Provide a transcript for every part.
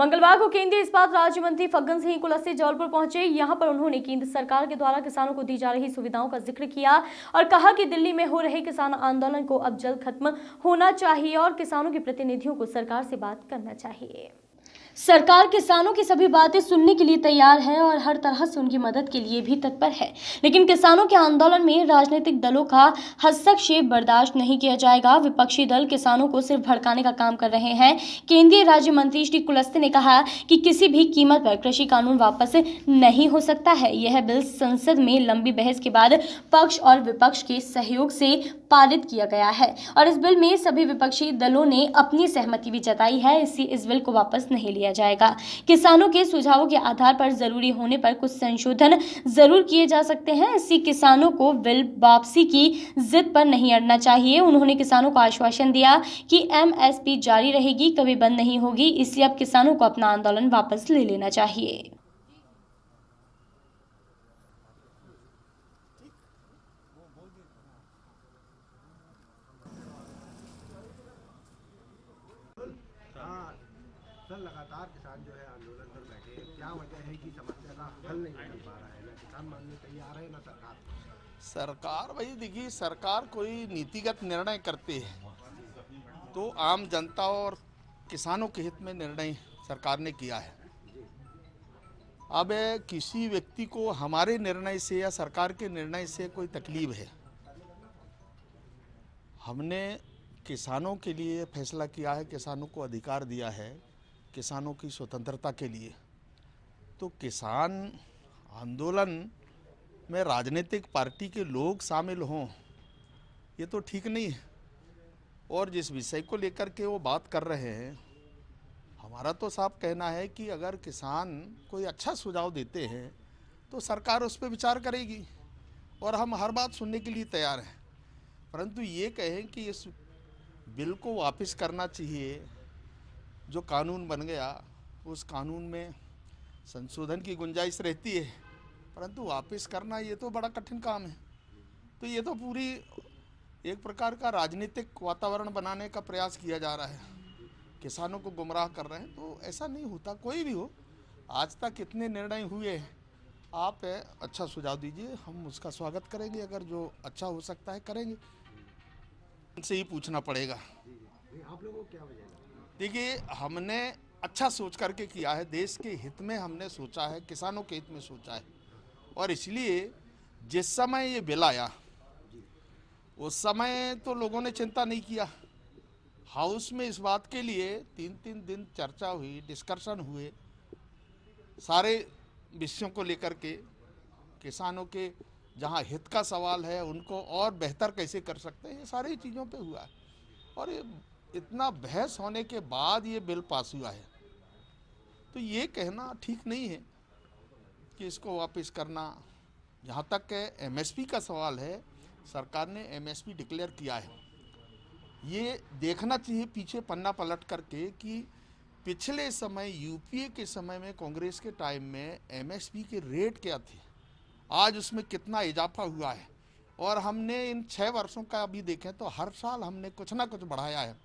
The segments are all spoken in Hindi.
मंगलवार को केंद्रीय इस्पात राज्य मंत्री फग्गन सिंह कुलस्ते जबलपुर पहुंचे। यहां पर उन्होंने केंद्र सरकार के द्वारा किसानों को दी जा रही सुविधाओं का जिक्र किया और कहा कि दिल्ली में हो रहे किसान आंदोलन को अब जल्द खत्म होना चाहिए और किसानों के प्रतिनिधियों को सरकार से बात करना चाहिए। सरकार किसानों की सभी बातें सुनने के लिए तैयार है और हर तरह से उनकी मदद के लिए भी तत्पर है, लेकिन किसानों के आंदोलन में राजनीतिक दलों का हस्तक्षेप बर्दाश्त नहीं किया जाएगा। विपक्षी दल किसानों को सिर्फ भड़काने का काम कर रहे हैं। केंद्रीय राज्य मंत्री श्री कुलस्ते ने कहा कि किसी भी कीमत पर कृषि कानून वापस नहीं हो सकता है। यह बिल संसद में लंबी बहस के बाद पक्ष और विपक्ष के सहयोग से पारित किया गया है और इस बिल में सभी विपक्षी दलों ने अपनी सहमति भी जताई है। इस बिल को वापस नहीं लिया जाएगा। किसानों के सुझावों के आधार पर जरूरी होने पर कुछ संशोधन जरूर किए जा सकते हैं। इसी किसानों को बिल वापसी की जिद पर नहीं अड़ना चाहिए। उन्होंने किसानों को आश्वासन दिया कि एमएसपी जारी रहेगी, कभी बंद नहीं होगी, इसलिए अब किसानों को अपना आंदोलन वापस ले लेना चाहिए। सर लगातार किसान जो है आंदोलन पर बैठे हैं, क्या वजह है कि समस्या का हल नहीं निकल पा रहा है? ना किसान मानने तैयार है ना सरकार। भाई देखिए, सरकार कोई नीतिगत निर्णय करती है तो आम जनता और किसानों के हित में निर्णय सरकार ने किया है। अब किसी व्यक्ति को हमारे निर्णय से या सरकार के निर्णय से कोई तकलीफ है, हमने किसानों के लिए फैसला किया है, किसानों को अधिकार दिया है, किसानों की स्वतंत्रता के लिए। तो किसान आंदोलन में राजनीतिक पार्टी के लोग शामिल हों, ये तो ठीक नहीं है। और जिस विषय को लेकर के वो बात कर रहे हैं, हमारा तो साफ कहना है कि अगर किसान कोई अच्छा सुझाव देते हैं तो सरकार उस पर विचार करेगी और हम हर बात सुनने के लिए तैयार हैं। परंतु ये कहें कि इस बिल को वापस करना चाहिए, जो कानून बन गया उस कानून में संशोधन की गुंजाइश रहती है, परंतु वापस करना ये तो बड़ा कठिन काम है। तो ये तो पूरी एक प्रकार का राजनीतिक वातावरण बनाने का प्रयास किया जा रहा है, किसानों को गुमराह कर रहे हैं। तो ऐसा नहीं होता, कोई भी हो। आज तक कितने निर्णय हुए, आप अच्छा सुझाव दीजिए, हम उसका स्वागत करेंगे। अगर जो अच्छा हो सकता है करेंगे, उनसे ही पूछना पड़ेगा। आप लोगों को क्या वजह है? देखिए, हमने अच्छा सोच करके किया है, देश के हित में हमने सोचा है, किसानों के हित में सोचा है। और इसलिए जिस समय ये बिल आया उस समय तो लोगों ने चिंता नहीं किया। हाउस में इस बात के लिए 3-3 दिन चर्चा हुई, डिस्कशन हुए, सारे विषयों को लेकर के। किसानों के जहां हित का सवाल है, उनको और बेहतर कैसे कर सकते हैं, ये सारी चीज़ों पे हुआ है। और ये इतना बहस होने के बाद ये बिल पास हुआ है, तो ये कहना ठीक नहीं है कि इसको वापस करना। जहाँ तक एमएसपी का सवाल है, सरकार ने एमएसपी डिक्लेयर किया है। ये देखना चाहिए पीछे पन्ना पलट करके कि पिछले समय यूपीए के समय में, कांग्रेस के टाइम में एमएसपी के रेट क्या थे, आज उसमें कितना इजाफा हुआ है। और हमने इन 6 वर्षों का अभी देखें तो हर साल हमने कुछ ना कुछ बढ़ाया है।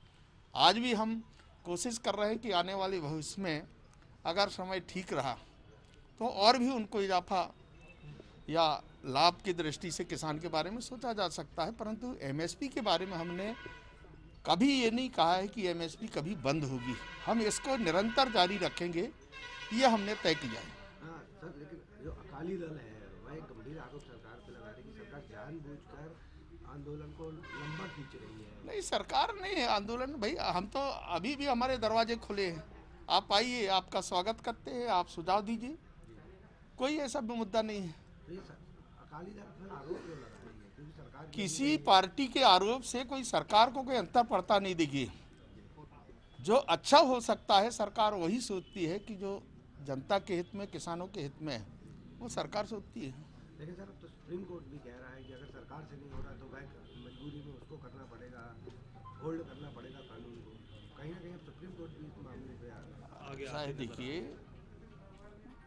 आज भी हम कोशिश कर रहे हैं कि आने वाले भविष्य में अगर समय ठीक रहा तो और भी उनको इजाफा या लाभ की दृष्टि से किसान के बारे में सोचा जा सकता है। परंतु एमएसपी के बारे में हमने कभी ये नहीं कहा है कि एमएसपी कभी बंद होगी। हम इसको निरंतर जारी रखेंगे, ये हमने तय किया है। हाँ सर, लेकिन जो अकाली दल है वह एक गंभीर आरोप सरकार पे लगा रही है कि सरकार जानबूझकर आंदोलन को लंबा खींच रही है। नहीं, सरकार नहीं है आंदोलन। भाई हम तो अभी भी हमारे दरवाजे खुले हैं, आप आइए, आपका स्वागत करते हैं, आप सुझाव दीजिए, कोई ऐसा मुद्दा नहीं है। अकाली दल पर आरोप क्यों लगा रही है? क्योंकि सरकार किसी पार्टी के आरोप से कोई सरकार को कोई अंतर पड़ता नहीं। देखिए, जो अच्छा हो सकता है सरकार वही सोचती है, कि जो जनता के हित में, किसानों के हित में है, वो सरकार सोचती है। लेकिन सर, अब तो सुप्रीम कोर्ट भी कह रहा है कि अगर सरकार से नहीं हो रहा तो वह मजबूरी में उसको करना पड़ेगा, होल्ड करना पड़ेगा कानून को। कहीं ना कहीं अब सुप्रीम कोर्ट भी इस मामले पे आ गया है। देखिए,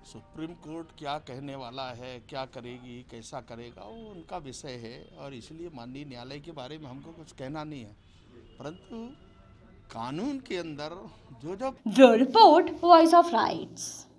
सुप्रीम कोर्ट क्या कहने वाला है, क्या करेगी, कैसा करेगा, वो उनका विषय है और इसलिए माननीय न्यायालय के बारे में हमको कुछ कहना नहीं है। परंतु कानून के अंदर जो जो bureau report, voice of rights.